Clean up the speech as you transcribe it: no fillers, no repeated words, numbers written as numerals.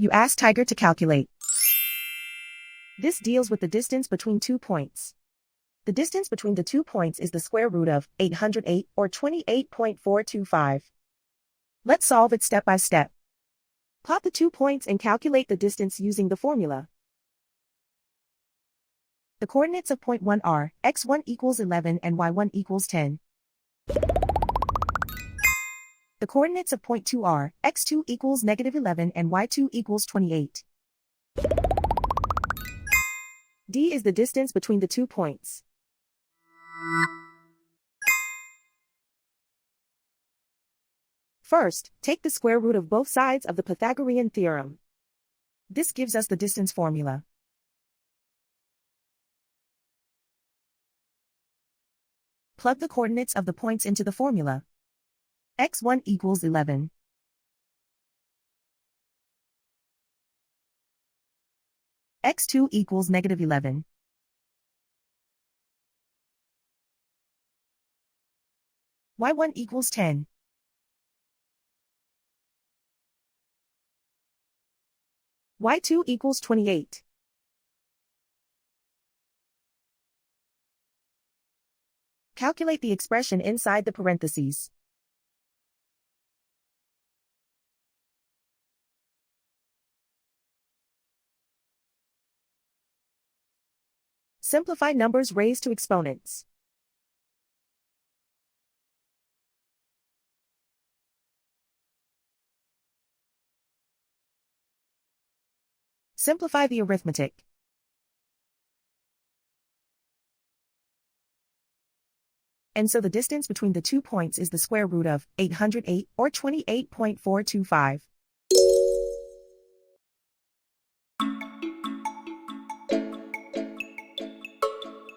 You ask Tiger to calculate. This deals with the distance between 2 points. The distance between the 2 points is the square root of 808 or 28.425. Let's solve it step by step. Plot the 2 points and calculate the distance using the formula. The coordinates of point 1 are x1 equals 11 and y1 equals 10. The coordinates of point 2 are x2 equals negative 11 and y2 equals 28. D is the distance between the 2 points. First, take the square root of both sides of the Pythagorean theorem. This gives us the distance formula. Plug the coordinates of the points into the formula. x1 equals 11. x2 equals negative 11. y1 equals 10. y2 equals 28. Calculate the expression inside the parentheses. Simplify numbers raised to exponents. Simplify the arithmetic. And so the distance between the 2 points is the square root of 808 or 28.425.